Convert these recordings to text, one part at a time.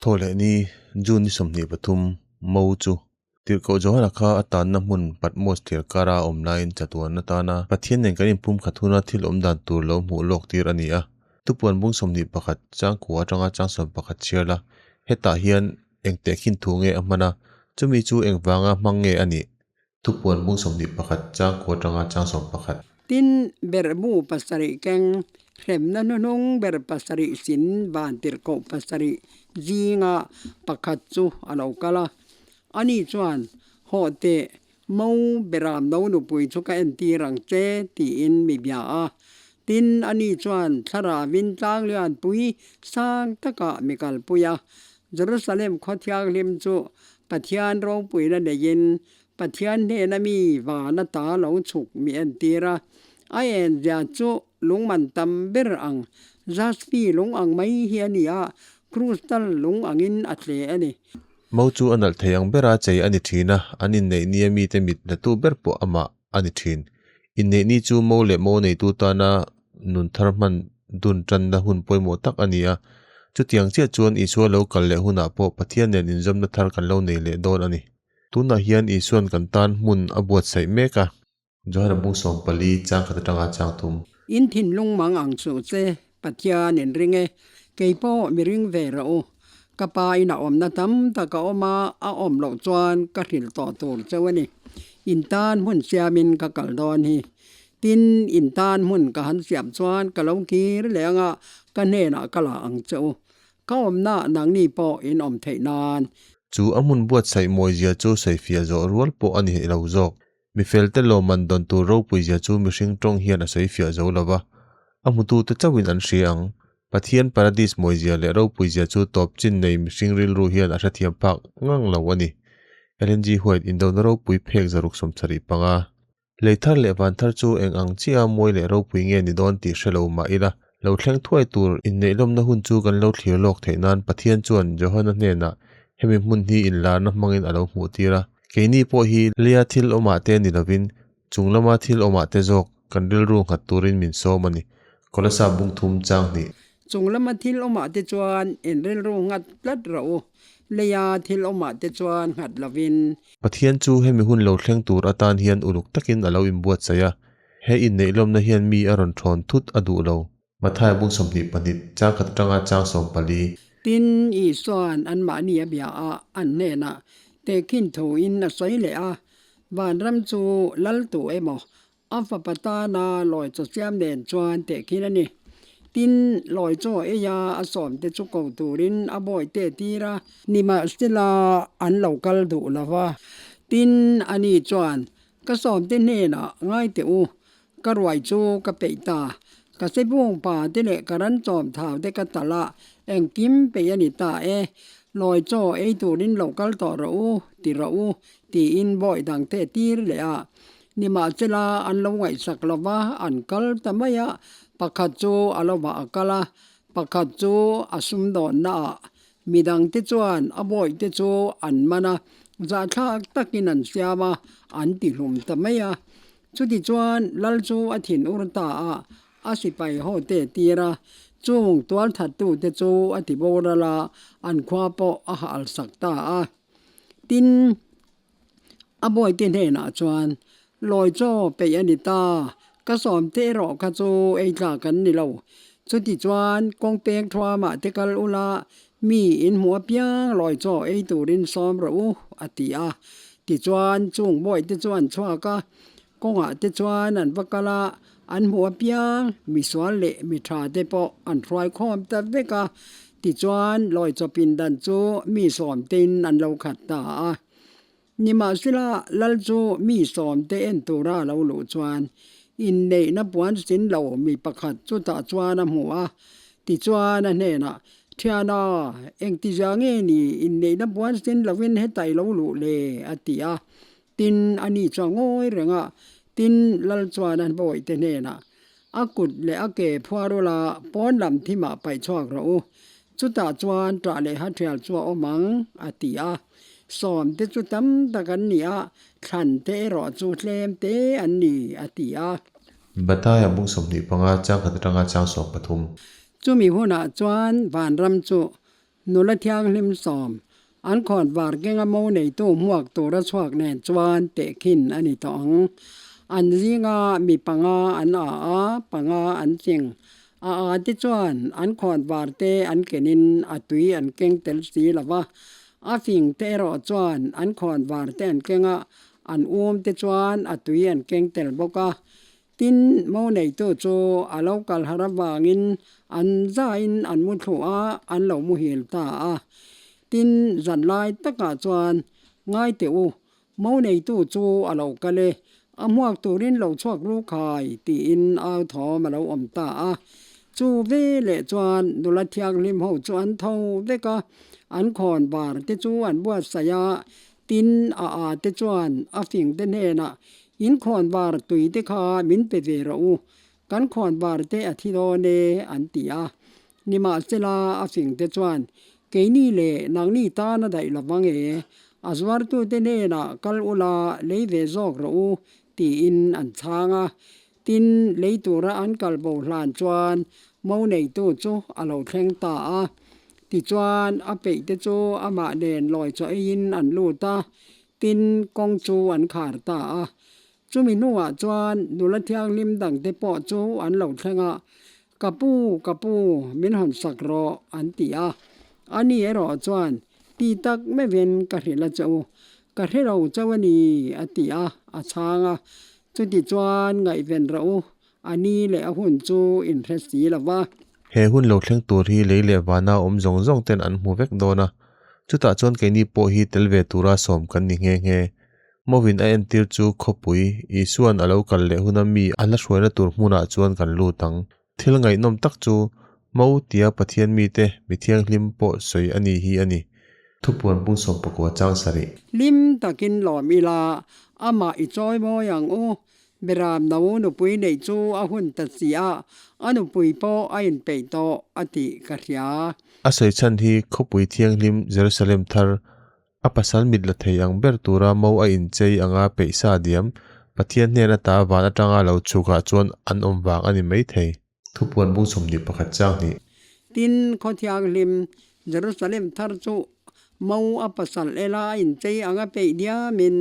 โทเลนี่จูนที่สมนิปทุมมูจูติรโกจอห์นข้าอัตานน้ำมันปัดมอสเทียการาอมไลน์จัดวันนัตานาปัทเทียนเองกันอินพุ่มขัดทุนาที่ลมดันตัวลมหูโลกตีรันนี้ทุกวันบุ้งสมนิปขัดจ้างขัวจังอาจ้างสมปขัดเชียละเฮตาเฮียนเองแต่ขินทูเงอมานะจะมีจูเองวางมังเงอันนี้ทุกวันบุ้งสมนิปขัดจ้างขัวจังอาจ้างสมปขัดtin berbu pasari keng rem na nunung ber pasari sin ban tir ko pasari zinga pakhatchu alokala ani chuan hote mau beram no nu pui chu ka en ti rang che ti in mi bia a tin ani chuan thara win tlang lian pui sang taka mikal puya Jerusalem khothiak lim chu pathian ro pui na de yin pathian ne na mi wa na ta lo chuk mi en tira ai en ja chu lung man tam ber ang jaspi lung ang mai hiania crystal lung angin atle aniมูจูอันนั้นเทียงเบราใจอันนี้ทีนะอันนี้ในนี้มีแต่มิดและตัวเบรปออามาอันนี้ทีนอินในนี้จูมูเลมูในตัวตานะนุนทรมันดุนจันดาหุ่นป่วยหมดตักอันนี้จุดยังเชื่อจวนอีส่วนเรากันเลหุ่นอาโปปะเทียนเนี่ยนินจำนัทธารกันเราในเลโดนอันนี้ตัวน่าเฮียนอีส่วนกันตานมุนอบวชใส่เมกะจอห์นบุงสมปลีจางขัดจังอาจางทุมin thin lung mang ang su che pathian en ringe keipo mi ring ve ra o kapa ina om na tam ta ka oma a om lo chuan ka hril to tur chawani in tan hun siamin ka kal don hi tin in tan hun ka han siam chuan ka lo ki lenga ka ne na ka la ang chau ka om na nang ni po in om thei nanจูอามุนบวชใส่มวยเจียจูใส่ฟิอาโจรัวลปอันนี้เราจอกมีเฟลเตโลมันดอนตัวเราปุยเจียจูมีชิงตรงเฮียนใส่ฟิอาโจลาวะอามุตูตะเจ้าวินอันเสียงปัทเทียนปาราดิสมวยเจียและเราปุยเจียจูตอบจินในมีชิงริลรูเฮียนอาชเทียมพักงังเราวันนี้เอเลนจีหวยอินโดนเราปุยเพกจารุกสมสริปังอาเลยทัดเลวันทัดจูเองอังจีอามวยและเราปุยเงินนิดอนตีเชลามาอีละเราแข่งถ้วยตัวอินในลมนะหุ่นจูกันเราเถียโลกเทนานปัทเทียนจวนจอฮันเนน่ะเฮมิมุนฮีอินลานะมังอินอาลหูตีระเกนี่พอฮีเลียทิลอมาเตนิลาวินจุงละมาทิลอมาเตจอกกันดิลรูหัดตูรินมินโซมันนี่ก็ละซาบุงทุมจางนี่จงละมาทิลอมาเตจวนเอ็นเรลรูงัดพลัดเราเลียทิลอมาเตจวนหัดลาวินปะเทียนจูเฮมิหุนเราเข่งตูรอตานเฮียนอุลุกตะกินอาลาอิมบวชเสียเฮอินในลมนะเฮียนมีอารอนทอนทุดอดูเรามาทายบุงสมนิปนิดจางขัดจังอาจางสมปลีตินอีส่วนอันมาเนียเบียอันเนนะแต่ขินโถอินนะสวยเลยวานรำจูลัลตัวหมออัฟปตานาลอยจะเสียมเด่นจวนแต่ขินนี่ตินลอยจ่อยาอสอมเตจุกตูรินอบอยเตตีระนิมาสติลาอันเหล่ากัลดูละว่าตินอันนี้จวนก็สอมเตเนนะง่ายเตอูก็รวยจูก็เปตากษตรบุงป่าที่เล็กกระนั้นจอมเท้าได้กตละเองกิมเปียนิตาลอยจ่อตัวนินเหล่ากัลต่อเราตีอินบ่อยดังเตตีเลยนี่มาเจลาอันลงไว้สักละว่าอันกัลทำไมปากขัดจูอัลวะกัลปากขัดจูอสุมดอนน่ะมีดังที่จวนบ่อยที่จูอันมันจะทักตะกินันเสียมาอันติลุมทำไมจุดที่จวนลัลจูอธินอุรตาอาสิไปโฮเตตีระจงตัวถัดตู้เตจูอธิโบราลาอันควาปออาหารสักตาตินอบอยตินเฮนาจวนลอยจ่อไปยันิตากระสอมเตรอกระโจจากันนี่เราจุดที่จวนกองเปกทวามาเตกัลอุลามีอินหัวเปียงลอยจ่อตูรินซ้อมเราอติติจวนจงบ่อยติจวนชัวก็กงติจวนอันวกละอันหัวเปียงมีสวนเละมีทราเตปออันทรายคอมตะเวกาติจวนลอยจะปินดันจูมีสอมตินอันเราขัดตานิมาสิละลัลจูมีสอมเตนตูราเราหลุจวนอินเนนับวันสินเรามีประคัดจุตาจวนหัวติจวนนั่นเองนะเทียนาเองติจางเงนี่อินเนนับวันสินเราเว้นให้ไตเราหลุเลอติตินอันนี้จงโง่เรื่องตินลัลจวนนั้นบ่อยเตเนนะอากุดและอาเกพวารุลาป้อนลำที่มาไปชอกเราจุตาจวนตราเลหัตเทียลจัวอมังอติสอมเตจุตัมตะกันนี่ขันเตรอจูเลมเตอันนี้อติบัตายบุงสมนิปังอาจางขัดจังอาจางสมปทุมจูมีหัวหน้าจวนวานรำจู นุละเทียงลิมซอมอันขอนวาดแกงโมในตู้หมวกตัวระชวกแนนจวนเตะขินอันนี้ตองอันซีงามีปังอาอันปังอาอันจิงที่จวนอันขอนวาดเตอันเกนินตุยอันเก่งเตลสีละวะฟิงเตรอจวนอันขอนวาดเตอันเก่งอันเตจวนตุยอันเก่งเตลบกะตินโมในตู้โจอาลกัลฮาราบางินอันซาอินอันมุทัวอันเหล่ามุฮิลตาตินจันไลตะกาจวนง่ายเตียวเมาในตู้จูอาเรากะเลหมวกตูรินเราชวกลูกขายตีอินเอาถอมาเราอมตาจูเวเลจวนดุลเทียงริมหูจวนเท่าเวก็อันขอนบาร์ติจวนบวชสยาตินติจวนฟิงเตเนนะอินขอนบาร์ตุยติคามินเปเวรูกันขอนบาร์เตอธิโดเนอันตินิมาเซลาฟิงเตจวนเกนี่เลนางนี่ตานะได้ละวังอาสวาร์ตุเตเนนะกัลอุลาเลเวซอกรูตีอินอันชางตินเลตุระอันกัลโบหลานจวนเมาในตู้จูอาเราแทงตาติจวนเปเตจูมาเดนลอยจอยอินอันลูตาตินกองจูอันขาดตาจูมินัวจวนดุลเทียงลิมดังเตปอจูอันเราแทงกะปูมินหันสักรออันติอันนี้รอจวนตีตักไม่เว้นกะเรละเจ้ากะเรเราเจ้าวันนี้อติชางจุดจวนไงเว้นเราอันนี้แหละหุ่นจูอินเทรสสีละว่าเฮหุ่นโลกเลี้ยงตัวที่เลยเลวานาจงเต็นอันหูเวกโดนะจุดตาจวนแกนี่โปฮีเตลเวตุราสมกันนี่เงมวินไอเอ็นติร์จูขบุยอีส่วนอาเลวกันเลหุนามีอันละช่วยนะตัวมุนาจวนกันลูตังทิลไงนมตักจูมาเตียปะเทียนมีเตมีเทียงลิมโปสวยอันนี้ฮีอันนี้ทุบปวนปุ้งสมปกว่าจ้างสริลิมตะกินหลอมีลามาอีจอยโมอย่างเบรามนาวนุปุยในจูหุ่นตัดเสียนุปุยโปอินเปโตอติกะเรียอาศัยชันที่ขบุยเทียงลิมเยรูซาเล็มทาร์ปัสสันมิดละเทียงเบอร์ตูรามาอินเจยงาเปซาเดียมปะเทียนเนนตาบานจังอาเลวชูกาจวนอันวางอันนี้ไม่เททุบปวนปุ้งสมดิปะขัดจ้างนี้ตินขอเทียงลิมเยรูซาเล็มทาร์จูมาปัสสันเอลาอินเจยงาเปเดียมิน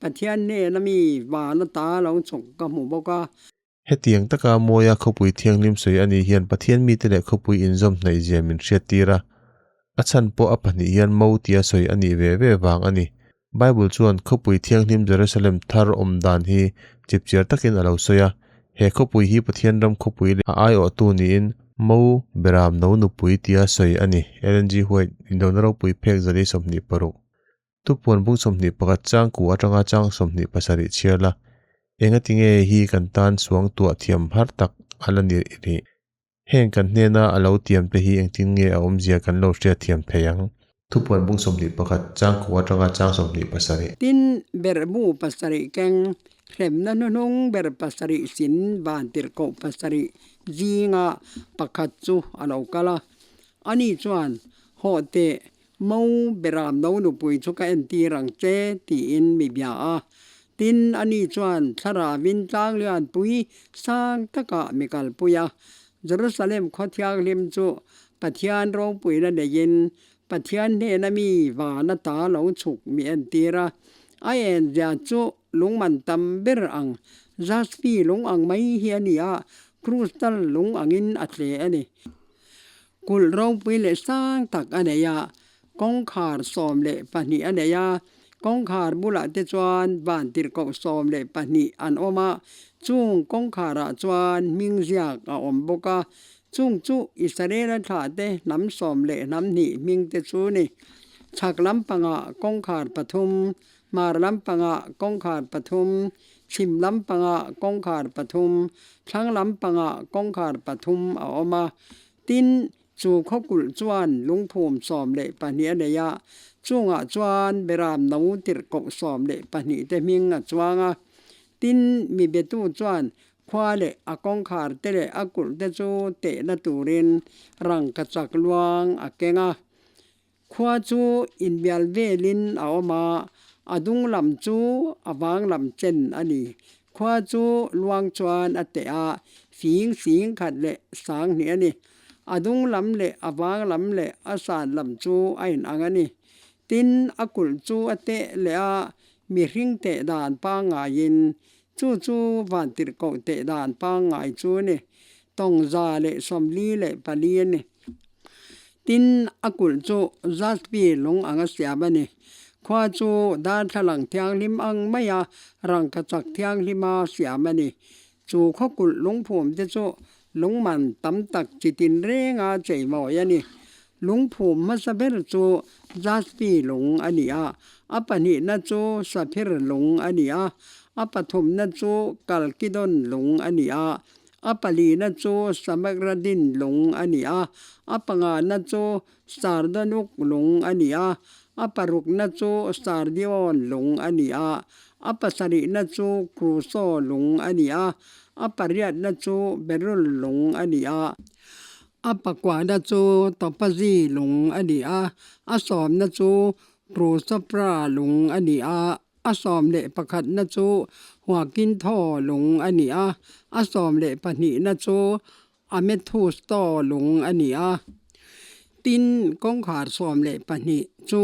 ปะเทียนเนนมีวานตาเราฉกกะหมูบกเฮตียงตะกาโมยาขบุยเทียงลิมสวยอันนี้เฮียนปะเทียนมีแต่เล็กขบุยอินซอมในเจมินเชียตีระอาชันโปปันนี้เฮียนมาเตียสวยอันนี้เววางอันนี้ไบเบิลชวนขบุยเทียงลิมเยรูซาเล็มทาร์ดานฮีจิบเจียตะกินอาเลวสวยเฮขบุยฮีปะเทียนรำขบุยไอโอตูนี้อินมาเบรามนาวนุปุยเตียสวยอันนี้เอเลนจีหวยอินโดนเราปุยเพกจะได้สมนิปรุทุบปวนบุ้งสมนิปกัดจ้างกูอาจังอาจังสมนิปัสริเชียละเองติงฮีกันตานสวงตัวเทียมฮัรตักอัลนิริเฮงกันเนน่าอาเลวเทียมเตฮีเองติงเจียกันโลเชียเทียมเพยังทุบปวนบุ้งสมนิปกัดจ้างกูอาจังอาจังสมนิปัสริตินเบรบูปัสริแกงเข็มนันนุงเบรปัสริสินบานติรโกปัสริจีงาปักจูอาเลวกะละอันนี้จวนโหเตมาเบรามนาวนุปุยชุกเอ็นตีรังเจตีอินมีเบียตินอันนี้จวนสราวินจางเลียนปุยสร้างตะกะมิกัลปุยเยรูซาเล็มขอเทียงลิมจูปะเทียนเราปุยนั่นได้ยินปะเทียนเนนมีวานตาหลงฉุกมีเอ็นตีระไอเอ็นยาจูลุงมันตำเบรอังจัสปีลุงอังไม่เฮียนี่ครูสตัลลุงอังอินอัตเลอันนี้กุลเราปุยเลสร้างตักอันเนียกองขาดสอมเลปะนี่อันเนียกองขาดบุระเตจวนบานติรกสอมเลปะนี่อันอมาจุงกองขาระจวนมิงเสียกอมบกาจุงจุอิสราเอลถาเตน้ำสอมเลน้ำนี่มิงเตจูนี่ฉักลำปังกองขาดปฐุมมาลำปังกองขาดปฐุมชิมลำปังกองขาดปฐุมช่างลำปังกองขาดปฐุมอมาตินจูข้อกุลจวนลุงภูมิสอมเลปะนี่อันเนียช่วงจวนเบรามนาวติรกสอมเลปะนี่เตมิงจวงตินมีเบตูจวนควาเลกองขาดเตเลกุลเตจูเตนตูรินรังกจักลวงเกงควาจูอินเบียลเวลินมาดุงลำจูวางลำเจนอันนี้ควาจูลวงจวนเตฟิงขัดเลสังเนี่ยนี่ adung lam le awang lam le asan lam chu ain angani tin akul chu ate le a mi hring te dan pa nga yin chu van tir ko te dan pa ngai chu ni tong za le som li le pali ni tin akul chu zaspi long anga siamani khwa chu dan thalang thiang lim ang maya rang ka chak thiang lima siamani chu khokul lung phum te chu lung man tam tak chitin renga chei mo yani lung phum ma saber chu jaspi lung ania apani na chu saphir lung ania apathum na chu kalkidon lung ania apali na chu samagradin lung ania apanga na chu sardanuk lung ania aparuk na chu sardion lung ania apasari na chu kruso lung ania apariat na chu berul lung ania apakwa na chu topazi lung ania asom na chu krusapra lung ania asom le pakhat na chu huakin tho lung ania asom le pani na chu amethu sto lung ania tin kong khar som le pani chu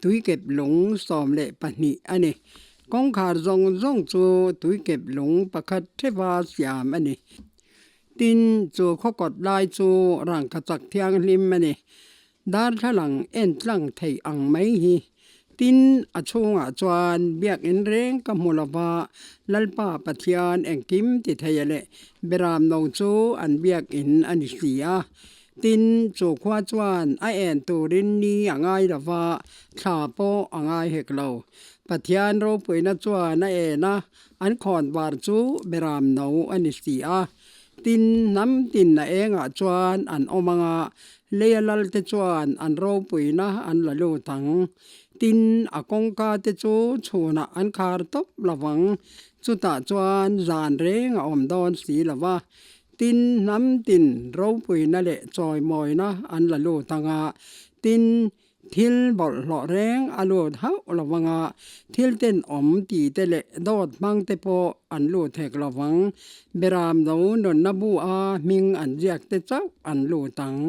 tui kep lung som le pani ani kong khar zong chu tui kep lung pakhat thewa siam ani tin chu khokot lai chu rang ka chak thiang lim ani dar thalang en tlang thei ang mai hi tin achunga chuan biak in reng ka mulava lalpa pathian engkim ti thayale beram nong chu an biak in ani sia tin chu khwa chuan a en turin ni angai rawa thla po angai heklo pathian ro puina chuan a ena an khon war chu beram no ani sia tin nam tin na enga chuan an omanga lealal te chuan an ro puina an lalu tang tin akongka te chu chuna an khar top lawang chuta chuan zan reng a om don si lawa tin nam tin ro puina le choi moina an lalu tanga tin thil bol lo reng alu thau lawanga thil ten om ti te le dot mang te po an lu thek lawang beram no non nabu a ming an jiak te chau an lu tang